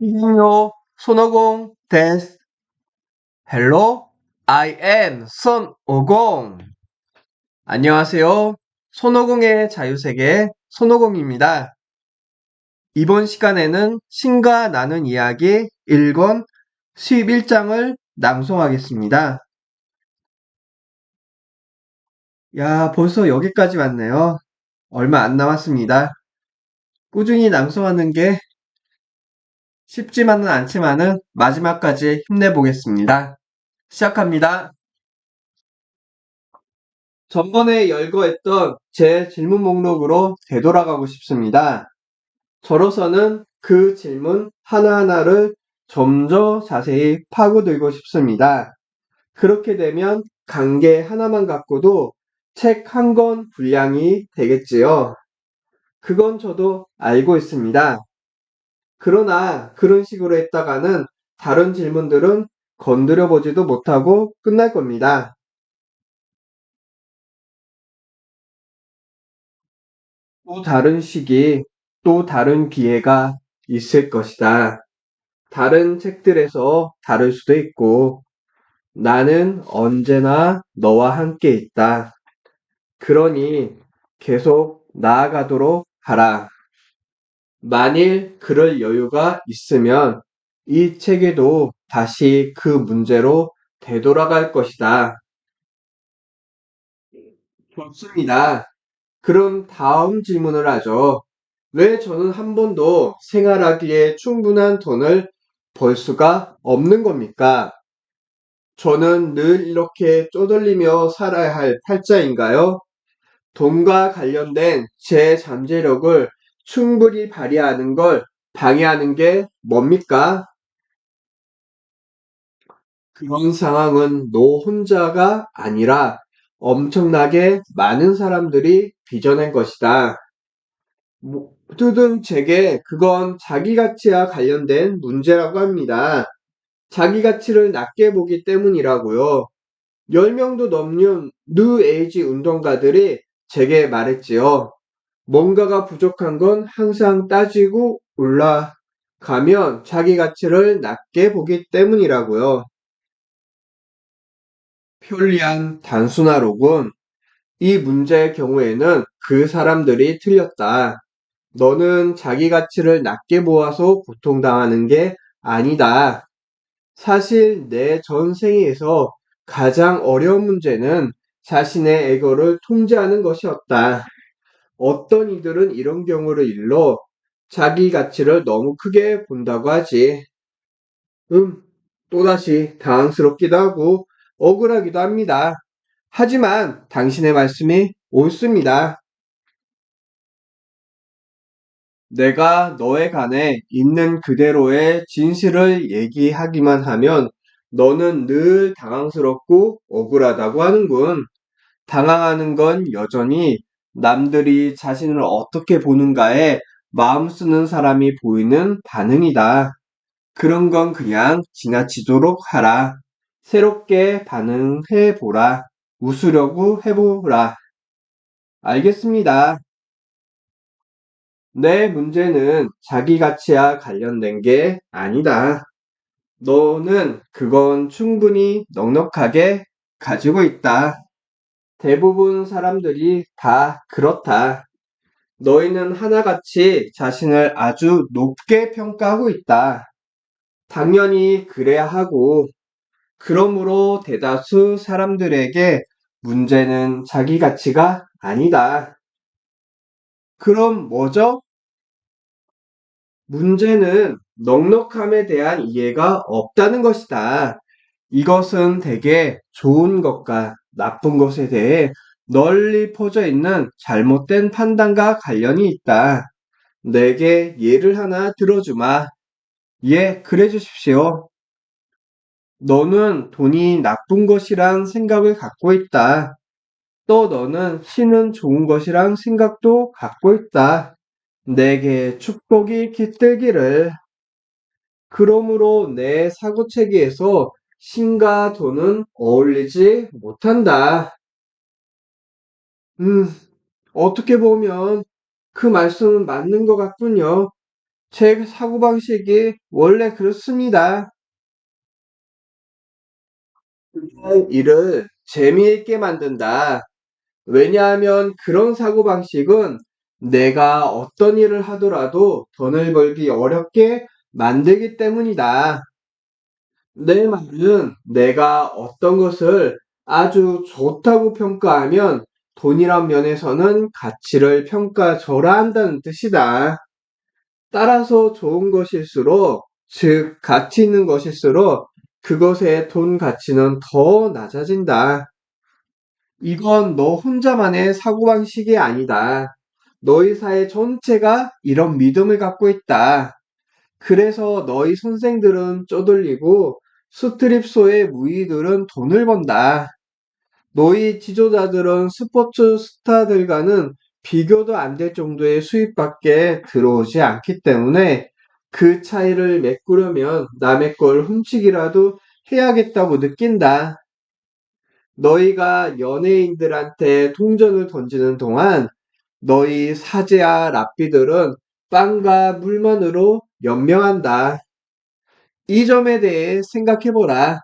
안녕, 손오공 데스. Hello, I am 손오공. 안녕하세요. 손오공의 자유세계 손오공입니다. 이번 시간에는 신과 나눈 이야기 1권 11장을 낭송하겠습니다. 야, 벌써 여기까지 왔네요. 얼마 안 남았습니다. 꾸준히 낭송하는 게 쉽지만은 않지만은 마지막까지 힘내보겠습니다. 시작합니다. 전번에 열거했던 제 질문 목록으로 되돌아가고 싶습니다. 저로서는 그 질문 하나하나를 좀 더 자세히 파고들고 싶습니다. 그렇게 되면 강계 하나만 갖고도 책 한 권 분량이 되겠지요. 그건 저도 알고 있습니다. 그러나 그런 식으로 했다가는 다른 질문들은 건드려 보지도 못하고 끝날 겁니다. 또 다른 시기, 또 다른 기회가 있을 것이다. 다른 책들에서 다를 수도 있고, 나는 언제나 너와 함께 있다. 그러니 계속 나아가도록 하라. 만일 그럴 여유가 있으면 이 책에도 다시 그 문제로 되돌아갈 것이다. 좋습니다. 그럼 다음 질문을 하죠. 왜 저는 한 번도 생활하기에 충분한 돈을 벌 수가 없는 겁니까? 저는 늘 이렇게 쪼들리며 살아야 할 팔자인가요? 돈과 관련된 제 잠재력을 충분히 발휘하는 걸 방해하는 게 뭡니까? 그런 상황은 너 혼자가 아니라 엄청나게 많은 사람들이 빚어낸 것이다. 모두들 제게 그건 자기 가치와 관련된 문제라고 합니다. 자기 가치를 낮게 보기 때문이라고요. 10명도 넘는 뉴에이지 운동가들이 제게 말했지요. 뭔가가 부족한 건 항상 따지고 올라가면 자기 가치를 낮게 보기 때문이라고요. 편리한 단순화로군. 이 문제의 경우에는 그 사람들이 틀렸다. 너는 자기 가치를 낮게 보아서 고통당하는 게 아니다. 사실 내 전생에서 가장 어려운 문제는 자신의 에고를 통제하는 것이었다. 어떤 이들은 이런 경우를 일러 자기 가치를 너무 크게 본다고 하지. 음, 또다시 당황스럽기도 하고 억울하기도 합니다. 하지만 당신의 말씀이 옳습니다. 내가 너에 관해 있는 그대로의 진실을 얘기하기만 하면 너는 늘 당황스럽고 억울하다고 하는군. 당황하는 건 여전히 남들이 자신을 어떻게 보는가에 마음 쓰는 사람이 보이는 반응이다. 그런 건 그냥 지나치도록 하라. 새롭게 반응해 보라. 웃으려고 해보라. 알겠습니다. 내 문제는 자기 가치와 관련된 게 아니다. 너는 그건 충분히 넉넉하게 가지고 있다. 대부분 사람들이 다 그렇다. 너희는 하나같이 자신을 아주 높게 평가하고 있다. 당연히 그래야 하고, 그러므로 대다수 사람들에게 문제는 자기 가치가 아니다. 그럼 뭐죠? 문제는 넉넉함에 대한 이해가 없다는 것이다. 이것은 대개 좋은 것과 나쁜 것에 대해 널리 퍼져 있는 잘못된 판단과 관련이 있다. 내게 예를 하나 들어주마. 예, 그래 주십시오. 너는 돈이 나쁜 것이란 생각을 갖고 있다. 또 너는 신은 좋은 것이란 생각도 갖고 있다. 내게 축복이 깃들기를. 그러므로 내 사고체계에서 신과 돈은 어울리지 못한다. 음, 어떻게 보면 그 말씀은 맞는 것 같군요. 제 사고방식이 원래 그렇습니다. 그게 일을 재미있게 만든다. 왜냐하면 그런 사고방식은 내가 어떤 일을 하더라도 돈을 벌기 어렵게 만들기 때문이다. 내 말은 내가 어떤 것을 아주 좋다고 평가하면 돈이란 면에서는 가치를 평가절하한다는 뜻이다. 따라서 좋은 것일수록, 즉, 가치 있는 것일수록 그것의 돈 가치는 더 낮아진다. 이건 너 혼자만의 사고방식이 아니다. 너희 사회 전체가 이런 믿음을 갖고 있다. 그래서 너희 선생들은 쪼들리고 스트립소의 무의들은 돈을 번다. 너희 지도자들은 스포츠 스타들과는 비교도 안 될 정도의 수입밖에 들어오지 않기 때문에 그 차이를 메꾸려면 남의 걸 훔치기라도 해야겠다고 느낀다. 너희가 연예인들한테 동전을 던지는 동안 너희 사제와 랍비들은 빵과 물만으로 연명한다. 이 점에 대해 생각해보라.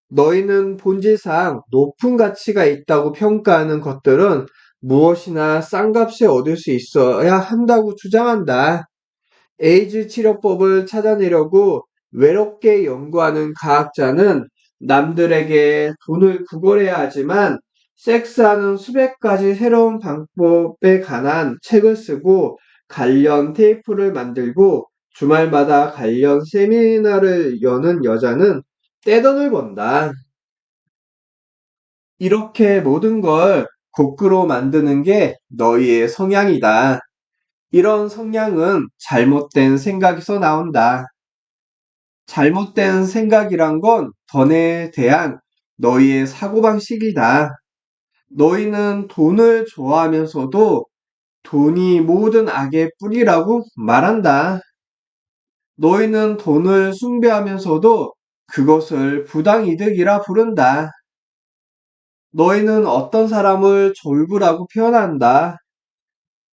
너희는 본질상 높은 가치가 있다고 평가하는 것들은 무엇이나 싼 값에 얻을 수 있어야 한다고 주장한다. 에이즈 치료법을 찾아내려고 외롭게 연구하는 과학자는 남들에게 돈을 구걸해야 하지만 섹스하는 수백 가지 새로운 방법에 관한 책을 쓰고 관련 테이프를 만들고 주말마다 관련 세미나를 여는 여자는 떼돈을 번다. 이렇게 모든 걸 거꾸로 만드는 게 너희의 성향이다. 이런 성향은 잘못된 생각에서 나온다. 잘못된 생각이란 건 돈에 대한 너희의 사고방식이다. 너희는 돈을 좋아하면서도 돈이 모든 악의 뿌리라고 말한다. 너희는 돈을 숭배하면서도 그것을 부당이득이라 부른다. 너희는 어떤 사람을 졸부라고 표현한다.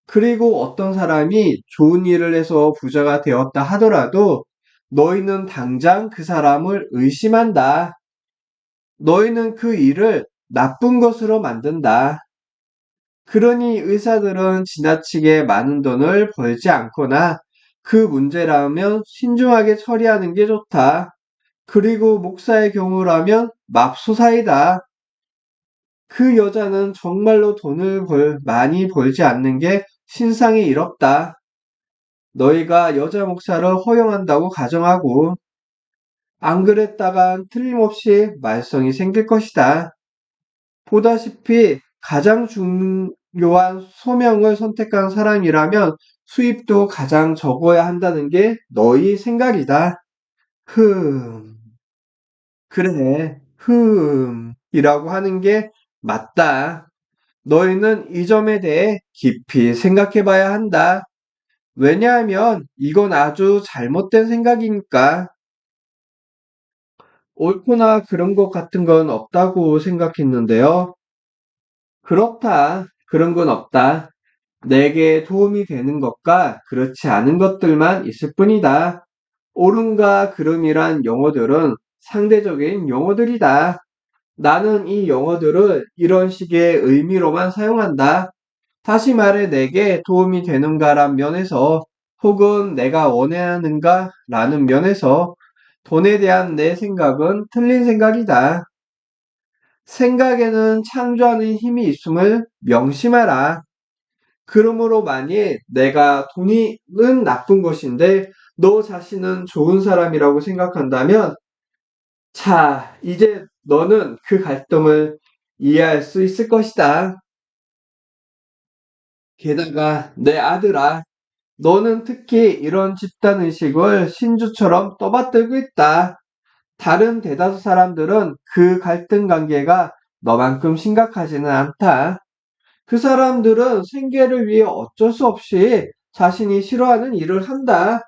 그리고 어떤 사람이 좋은 일을 해서 부자가 되었다 하더라도 너희는 당장 그 사람을 의심한다. 너희는 그 일을 나쁜 것으로 만든다. 그러니 의사들은 지나치게 많은 돈을 벌지 않거나 그 문제라면 신중하게 처리하는 게 좋다. 그리고 목사의 경우라면 맙소사이다. 그 여자는 정말로 돈을 많이 벌지 않는 게 신상이 이롭다. 너희가 여자 목사를 허용한다고 가정하고, 안 그랬다간 틀림없이 말썽이 생길 것이다. 보다시피 가장 중요한 소명을 선택한 사람이라면 수입도 가장 적어야 한다는 게 너희 생각이다. 그래, 이라고 하는 게 맞다. 너희는 이 점에 대해 깊이 생각해 봐야 한다. 왜냐하면 이건 아주 잘못된 생각이니까. 옳거나 그런 것 같은 건 없다고 생각했는데요. 그렇다. 그런 건 없다. 내게 도움이 되는 것과 그렇지 않은 것들만 있을 뿐이다. 옳음과 그름이란 용어들은 상대적인 용어들이다. 나는 이 용어들을 이런 식의 의미로만 사용한다. 다시 말해 내게 도움이 되는가란 면에서 혹은 내가 원하는가 라는 면에서 돈에 대한 내 생각은 틀린 생각이다. 생각에는 창조하는 힘이 있음을 명심하라. 그러므로 만일 내가 돈은 나쁜 것인데 너 자신은 좋은 사람이라고 생각한다면 자, 이제 너는 그 갈등을 이해할 수 있을 것이다. 게다가 내 아들아, 너는 특히 이런 집단 의식을 신주처럼 떠받들고 있다. 다른 대다수 사람들은 그 갈등 관계가 너만큼 심각하지는 않다. 그 사람들은 생계를 위해 어쩔 수 없이 자신이 싫어하는 일을 한다.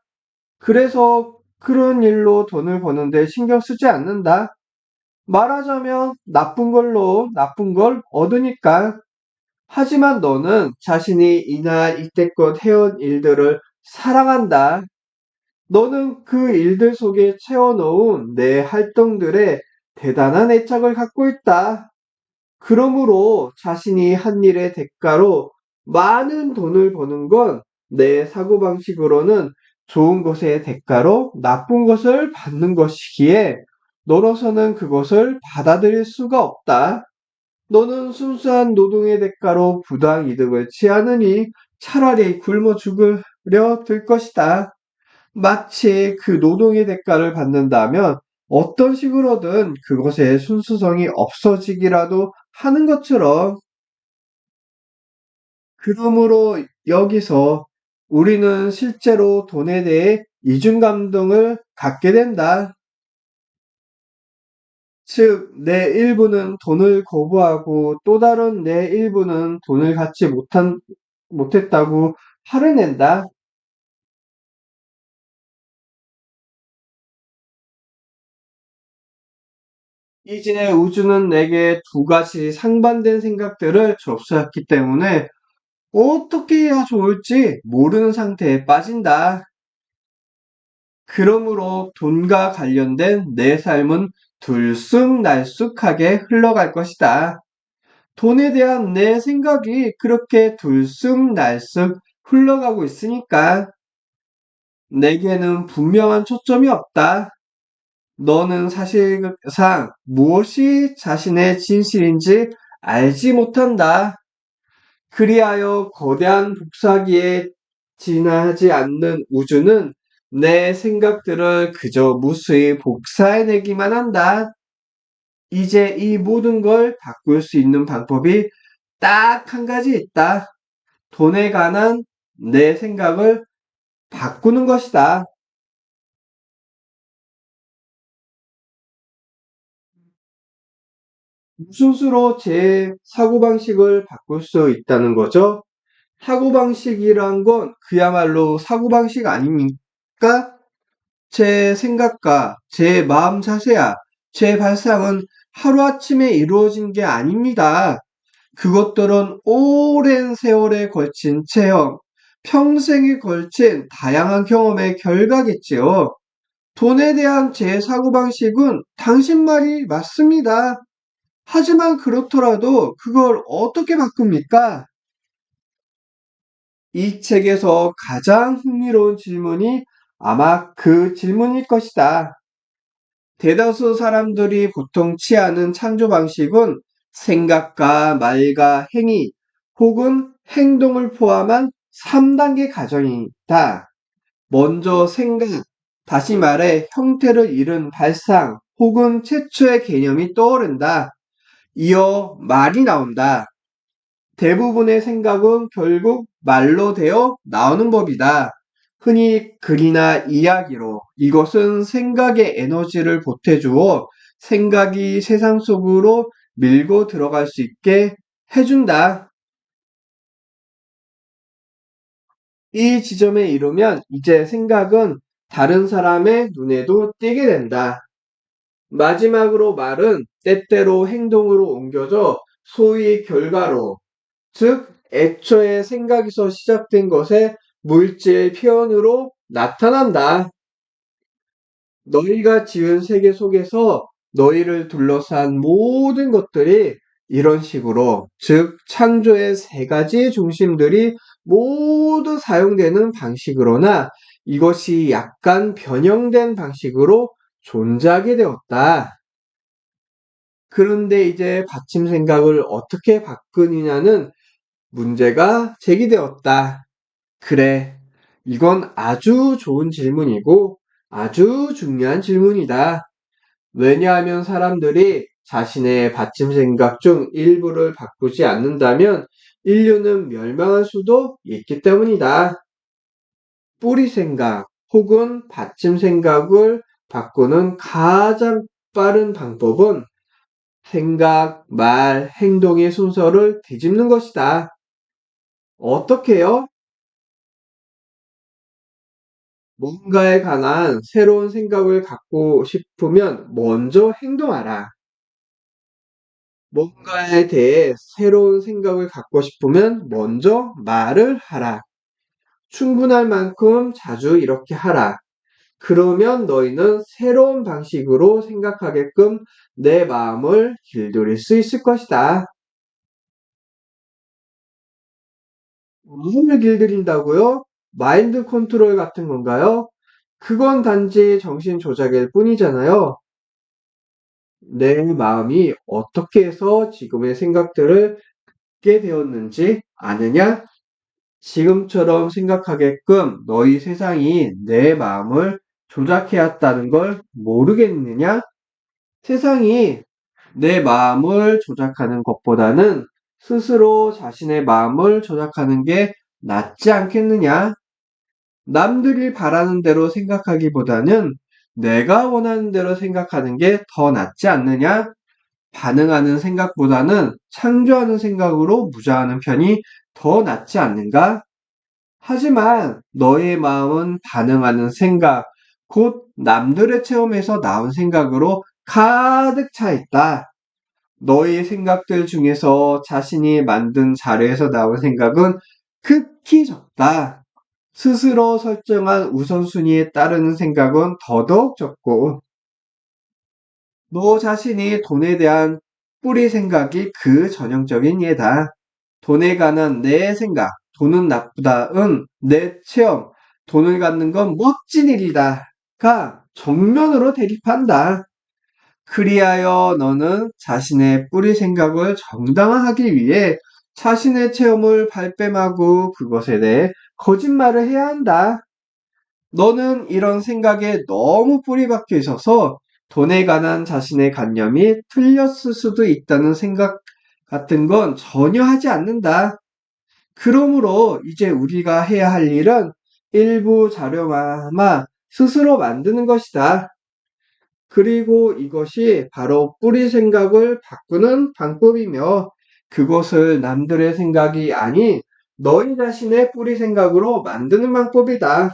그래서 그런 일로 돈을 버는데 신경 쓰지 않는다. 말하자면 나쁜 걸로 나쁜 걸 얻으니까. 하지만 너는 자신이 이날 이때껏 해온 일들을 사랑한다. 너는 그 일들 속에 채워넣은 내 활동들에 대단한 애착을 갖고 있다. 그러므로 자신이 한 일의 대가로 많은 돈을 버는 건 내 사고방식으로는 좋은 것의 대가로 나쁜 것을 받는 것이기에 너로서는 그것을 받아들일 수가 없다. 너는 순수한 노동의 대가로 부당 이득을 취하느니 차라리 굶어 죽으려 들 것이다. 마치 그 노동의 대가를 받는다면 어떤 식으로든 그것의 순수성이 없어지기라도 하는 것처럼 그러므로 여기서 우리는 실제로 돈에 대해 이중감정을 갖게 된다. 즉, 내 일부는 돈을 거부하고 또 다른 내 일부는 돈을 갖지 못했다고 화를 낸다. 이제 우주는 내게 두 가지 상반된 생각들을 접수했기 때문에 어떻게 해야 좋을지 모르는 상태에 빠진다. 그러므로 돈과 관련된 내 삶은 들쑥날쑥하게 흘러갈 것이다. 돈에 대한 내 생각이 그렇게 들쑥날쑥 흘러가고 있으니까 내게는 분명한 초점이 없다. 너는 사실상 무엇이 자신의 진실인지 알지 못한다. 그리하여 거대한 복사기에 진화하지 않는 우주는 내 생각들을 그저 무수히 복사해내기만 한다. 이제 이 모든 걸 바꿀 수 있는 방법이 딱 한 가지 있다. 돈에 관한 내 생각을 바꾸는 것이다. 무슨 수로 제 사고방식을 바꿀 수 있다는 거죠? 사고방식이란 건 그야말로 사고방식 아닙니까? 제 생각과 제 마음 자세야, 제 발상은 하루아침에 이루어진 게 아닙니다. 그것들은 오랜 세월에 걸친 체험, 평생에 걸친 다양한 경험의 결과겠지요. 돈에 대한 제 사고방식은 당신 말이 맞습니다. 하지만 그렇더라도 그걸 어떻게 바꿉니까? 이 책에서 가장 흥미로운 질문이 아마 그 질문일 것이다. 대다수 사람들이 보통 취하는 창조 방식은 생각과 말과 행위 혹은 행동을 포함한 3단계 과정이다. 먼저 생각, 다시 말해 형태를 잃은 발상 혹은 최초의 개념이 떠오른다. 이어 말이 나온다. 대부분의 생각은 결국 말로 되어 나오는 법이다. 흔히 글이나 이야기로 이것은 생각의 에너지를 보태주어 생각이 세상 속으로 밀고 들어갈 수 있게 해준다. 이 지점에 이르면 이제 생각은 다른 사람의 눈에도 띄게 된다. 마지막으로 말은 때때로 행동으로 옮겨져 소위 결과로, 즉 애초에 생각에서 시작된 것의 물질 표현으로 나타난다. 너희가 지은 세계 속에서 너희를 둘러싼 모든 것들이 이런 식으로, 즉 창조의 세 가지 중심들이 모두 사용되는 방식으로나 이것이 약간 변형된 방식으로 존재하게 되었다. 그런데 이제 받침 생각을 어떻게 바꾸느냐는 문제가 제기되었다. 그래, 이건 아주 좋은 질문이고 아주 중요한 질문이다. 왜냐하면 사람들이 자신의 받침 생각 중 일부를 바꾸지 않는다면 인류는 멸망할 수도 있기 때문이다. 뿌리 생각 혹은 받침 생각을 바꾸는 가장 빠른 방법은 생각, 말, 행동의 순서를 뒤집는 것이다. 어떻게요? 뭔가에 관한 새로운 생각을 갖고 싶으면 먼저 행동하라. 뭔가에 대해 새로운 생각을 갖고 싶으면 먼저 말을 하라. 충분할 만큼 자주 이렇게 하라. 그러면 너희는 새로운 방식으로 생각하게끔 내 마음을 길들일 수 있을 것이다. 마음을 길들인다고요? 마인드 컨트롤 같은 건가요? 그건 단지 정신 조작일 뿐이잖아요. 내 마음이 어떻게 해서 지금의 생각들을 갖게 되었는지 아느냐? 지금처럼 생각하게끔 너희 세상이 내 마음을 조작해왔다는 걸 모르겠느냐? 세상이 내 마음을 조작하는 것보다는 스스로 자신의 마음을 조작하는 게 낫지 않겠느냐? 남들이 바라는 대로 생각하기보다는 내가 원하는 대로 생각하는 게 더 낫지 않느냐? 반응하는 생각보다는 창조하는 생각으로 무장하는 편이 더 낫지 않는가? 하지만 너의 마음은 반응하는 생각, 곧 남들의 체험에서 나온 생각으로 가득 차 있다. 너의 생각들 중에서 자신이 만든 자료에서 나온 생각은 극히 적다. 스스로 설정한 우선순위에 따르는 생각은 더더욱 적고, 너 자신이 돈에 대한 뿌리 생각이 그 전형적인 예다. 돈에 관한 내 생각, 돈은 나쁘다은 내 체험, 돈을 갖는 건 멋진 일이다가 정면으로 대립한다. 그리하여 너는 자신의 뿌리 생각을 정당화하기 위해 자신의 체험을 발뺌하고 그것에 대해 거짓말을 해야 한다. 너는 이런 생각에 너무 뿌리 박혀 있어서 돈에 관한 자신의 관념이 틀렸을 수도 있다는 생각 같은 건 전혀 하지 않는다. 그러므로 이제 우리가 해야 할 일은 일부 자료마마 스스로 만드는 것이다. 그리고 이것이 바로 뿌리 생각을 바꾸는 방법이며 그것을 남들의 생각이 아닌 너희 자신의 뿌리 생각으로 만드는 방법이다.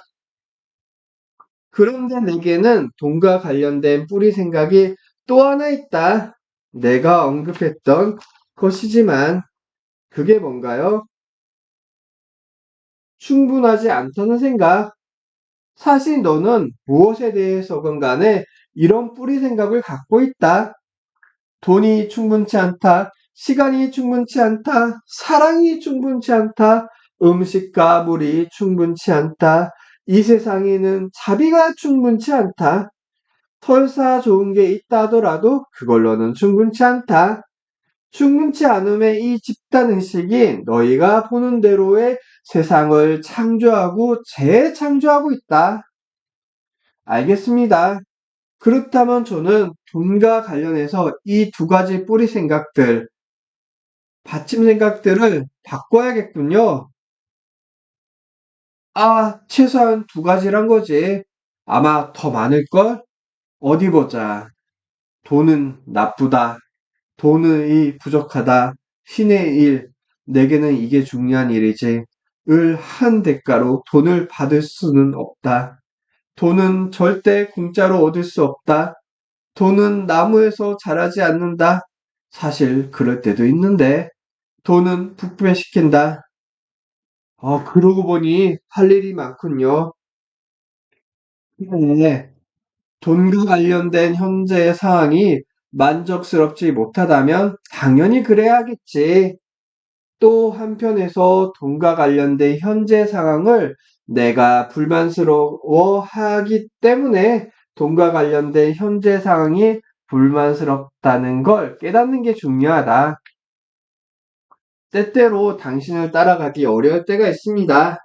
그런데 내게는 돈과 관련된 뿌리 생각이 또 하나 있다. 내가 언급했던 것이지만 그게 뭔가요? 충분하지 않다는 생각. 사실 너는 무엇에 대해서건 간에 이런 뿌리 생각을 갖고 있다. 돈이 충분치 않다. 시간이 충분치 않다. 사랑이 충분치 않다. 음식과 물이 충분치 않다. 이 세상에는 자비가 충분치 않다. 설사 좋은 게 있다 하더라도 그걸로는 충분치 않다. 충분치 않음의 이 집단의식이 너희가 보는 대로의 세상을 창조하고 재창조하고 있다. 알겠습니다. 그렇다면 저는 돈과 관련해서 이 두 가지 뿌리 생각들, 받침 생각들을 바꿔야겠군요. 아, 최소한 두 가지란 거지. 아마 더 많을걸? 어디 보자. 돈은 나쁘다. 돈이 부족하다. 신의 일. 내게는 이게 중요한 일이지. 을 한 대가로 돈을 받을 수는 없다. 돈은 절대 공짜로 얻을 수 없다. 돈은 나무에서 자라지 않는다. 사실 그럴 때도 있는데 돈은 부패시킨다. 그러고 보니 할 일이 많군요. 네, 돈과 관련된 현재의 상황이 만족스럽지 못하다면 당연히 그래야겠지. 또 한편에서 돈과 관련된 현재 상황을 내가 불만스러워하기 때문에 돈과 관련된 현재 상황이 불만스럽다는 걸 깨닫는 게 중요하다. 때때로 당신을 따라가기 어려울 때가 있습니다.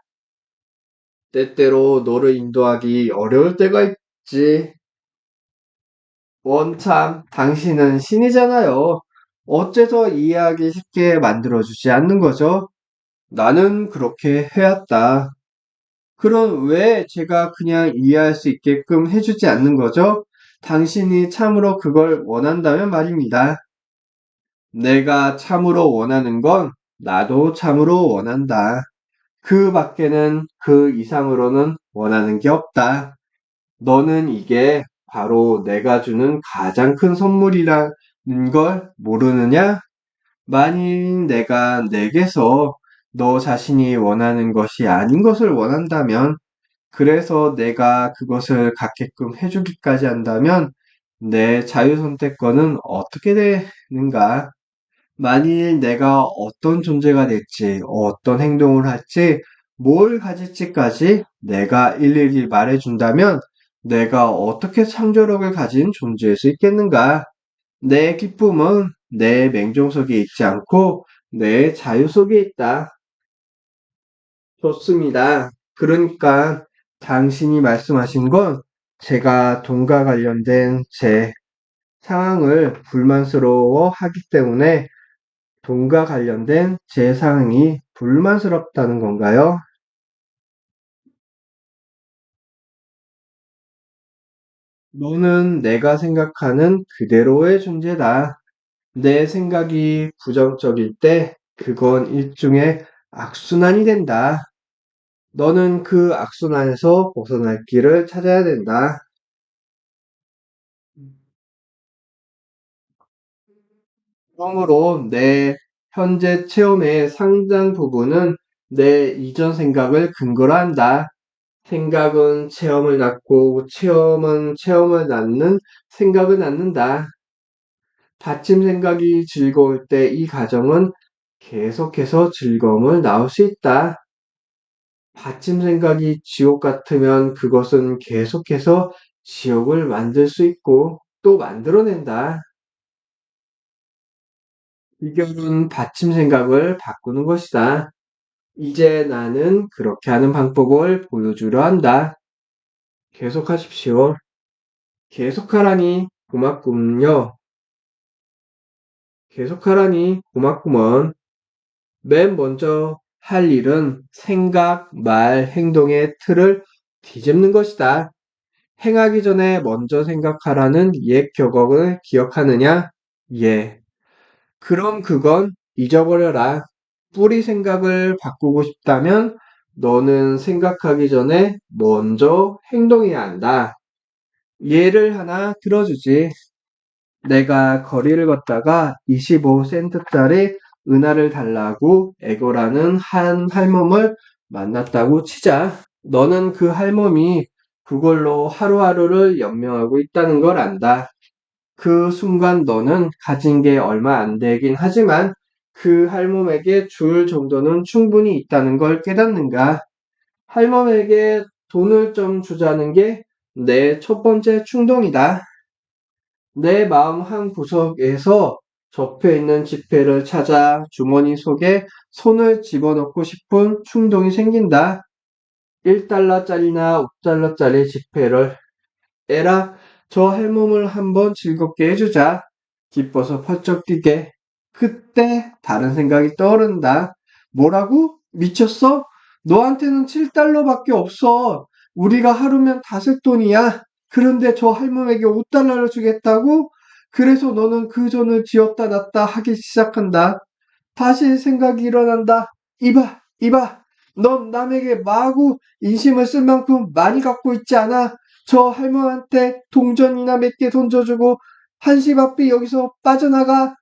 때때로 너를 인도하기 어려울 때가 있지. 원참, 당신은 신이잖아요. 어째서 이해하기 쉽게 만들어주지 않는 거죠? 나는 그렇게 해왔다. 그럼 왜 제가 그냥 이해할 수 있게끔 해주지 않는 거죠? 당신이 참으로 그걸 원한다면 말입니다. 내가 참으로 원하는 건 나도 참으로 원한다. 그 밖에는 그 이상으로는 원하는 게 없다. 너는 이게 바로 내가 주는 가장 큰 선물이라는 걸 모르느냐? 만일 내가 내게서 너 자신이 원하는 것이 아닌 것을 원한다면 그래서 내가 그것을 갖게끔 해주기까지 한다면 내 자유선택권은 어떻게 되는가? 만일 내가 어떤 존재가 될지, 어떤 행동을 할지, 뭘 가질지까지 내가 일일이 말해준다면 내가 어떻게 창조력을 가진 존재일 수 있겠는가? 내 기쁨은 내 맹종 속에 있지 않고 내 자유 속에 있다. 좋습니다. 그러니까 당신이 말씀하신 건 제가 돈과 관련된 제 상황을 불만스러워 하기 때문에 돈과 관련된 제 상황이 불만스럽다는 건가요? 너는 내가 생각하는 그대로의 존재다. 내 생각이 부정적일 때 그건 일종의 악순환이 된다. 너는 그 악순환에서 벗어날 길을 찾아야 된다. 그러므로 내 현재 체험의 상당 부분은 내 이전 생각을 근거로 한다. 생각은 체험을 낳고 체험은 체험을 낳는 생각을 낳는다. 받침 생각이 즐거울 때 이 가정은 계속해서 즐거움을 낳을 수 있다. 받침 생각이 지옥 같으면 그것은 계속해서 지옥을 만들 수 있고 또 만들어낸다. 비결은 받침 생각을 바꾸는 것이다. 이제 나는 그렇게 하는 방법을 보여주려 한다. 계속하십시오. 계속하라니 고맙군요. 계속하라니 고맙구먼. 맨 먼저 할 일은 생각, 말, 행동의 틀을 뒤집는 것이다. 행하기 전에 먼저 생각하라는 옛 격언을 기억하느냐? 예. 그럼 그건 잊어버려라. 뿌리 생각을 바꾸고 싶다면 너는 생각하기 전에 먼저 행동해야 한다. 예를 하나 들어주지. 내가 거리를 걷다가 25센트짜리 은하를 달라고 애걸하는 한 할멈을 만났다고 치자. 너는 그 할멈이 그걸로 하루하루를 연명하고 있다는 걸 안다. 그 순간 너는 가진 게 얼마 안 되긴 하지만 그 할멈에게 줄 정도는 충분히 있다는 걸 깨닫는가? 할멈에게 돈을 좀 주자는 게 내 첫 번째 충동이다. 내 마음 한 구석에서 접혀 있는 지폐를 찾아 주머니 속에 손을 집어넣고 싶은 충동이 생긴다. 1달러짜리나 5달러짜리 지폐를 에라, 저 할멈을 한번 즐겁게 해주자. 기뻐서 펄쩍 뛰게. 그때 다른 생각이 떠오른다. 뭐라고? 미쳤어? 너한테는 7달러밖에 없어. 우리가 하루면 다 쓸 돈이야. 그런데 저 할멈에게 5달러를 주겠다고? 그래서 너는 그 돈을 쥐었다 놨다 하기 시작한다. 다시 생각이 일어난다. 이봐, 이봐. 넌 남에게 마구 인심을 쓸 만큼 많이 갖고 있지 않아? 저 할머니한테 동전이나 몇 개 던져주고 한시바삐 여기서 빠져나가.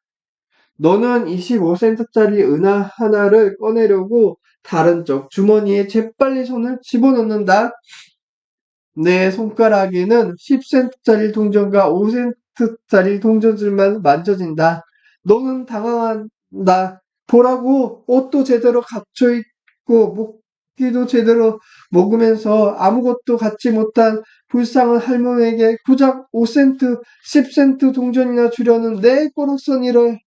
너는 25센트짜리 은하 하나를 꺼내려고 다른 쪽 주머니에 재빨리 손을 집어넣는다. 내 손가락에는 10센트짜리 동전과 5센트짜리 동전들만 만져진다. 너는 당황한다. 보라고 옷도 제대로 갖춰 입고 먹기도 제대로 먹으면서 아무것도 갖지 못한 불쌍한 할머니에게 고작 5센트, 10센트 동전이나 주려는 내 꼬락선 일을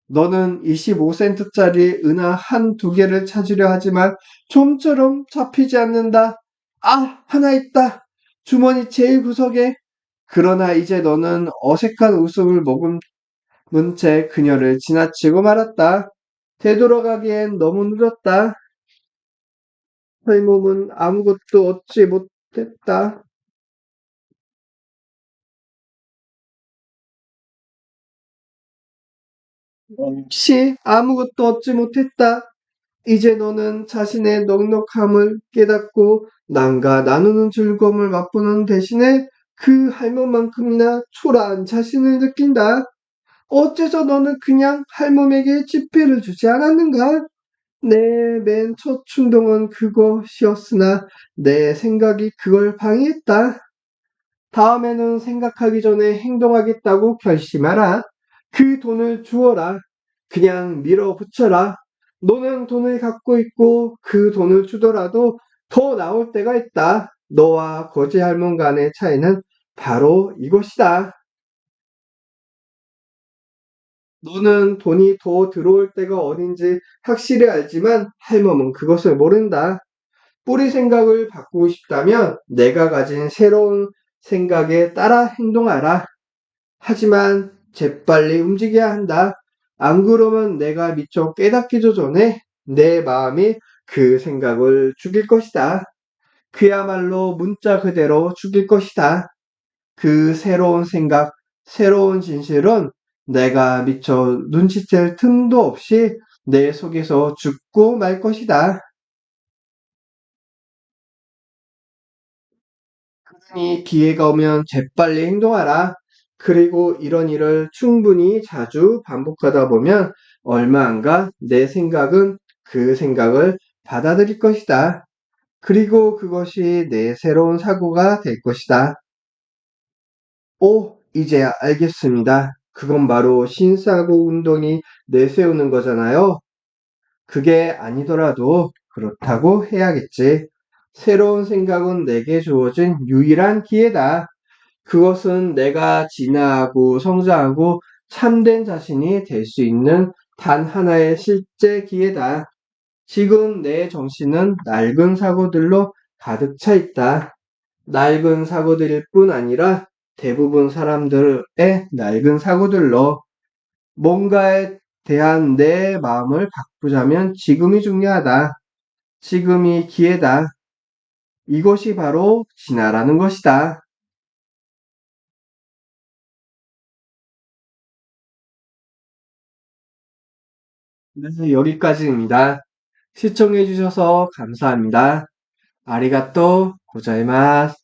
너는 25센트짜리 은하 한 두 개를 찾으려 하지만 좀처럼 잡히지 않는다. 아, 하나 있다. 주머니 제일 구석에. 그러나 이제 너는 어색한 웃음을 머금은 채 그녀를 지나치고 말았다. 되돌아가기엔 너무 늦었다. 할멈은 아무것도 얻지 못했다. 시 아무것도 얻지 못했다. 이제 너는 자신의 넉넉함을 깨닫고 남과 나누는 즐거움을 맛보는 대신에 그 할멈만큼이나 초라한 자신을 느낀다. 어째서 너는 그냥 할멈에게 지폐를 주지 않았는가? 내 맨 첫 충동은 그것이었으나 내 생각이 그걸 방해했다. 다음에는 생각하기 전에 행동하겠다고 결심하라. 그 돈을 주어라. 그냥 밀어붙여라. 너는 돈을 갖고 있고 그 돈을 주더라도 더 나올 때가 있다. 너와 거지 할멈 간의 차이는 바로 이것이다. 너는 돈이 더 들어올 때가 어딘지 확실히 알지만 할멈은 그것을 모른다. 뿌리 생각을 바꾸고 싶다면 내가 가진 새로운 생각에 따라 행동하라. 하지만 재빨리 움직여야 한다. 안 그러면 내가 미처 깨닫기도 전에 내 마음이 그 생각을 죽일 것이다. 그야말로 문자 그대로 죽일 것이다. 그 새로운 생각, 새로운 진실은 내가 미처 눈치챌 틈도 없이 내 속에서 죽고 말 것이다. 이 기회가 오면 재빨리 행동하라. 그리고 이런 일을 충분히 자주 반복하다 보면 얼마 안 가 내 생각은 그 생각을 받아들일 것이다. 그리고 그것이 내 새로운 사고가 될 것이다. 오, 이제야 알겠습니다. 그건 바로 신사고 운동이 내세우는 거잖아요. 그게 아니더라도 그렇다고 해야겠지. 새로운 생각은 내게 주어진 유일한 기회다. 그것은 내가 진화하고 성장하고 참된 자신이 될 수 있는 단 하나의 실제 기회다. 지금 내 정신은 낡은 사고들로 가득 차 있다. 낡은 사고들일 뿐 아니라 대부분 사람들의 낡은 사고들로 뭔가에 대한 내 마음을 바꾸자면 지금이 중요하다. 지금이 기회다. 이것이 바로 진화라는 것이다. 네, 여기까지입니다. 시청해주셔서 감사합니다. 아리가또 고자이마스.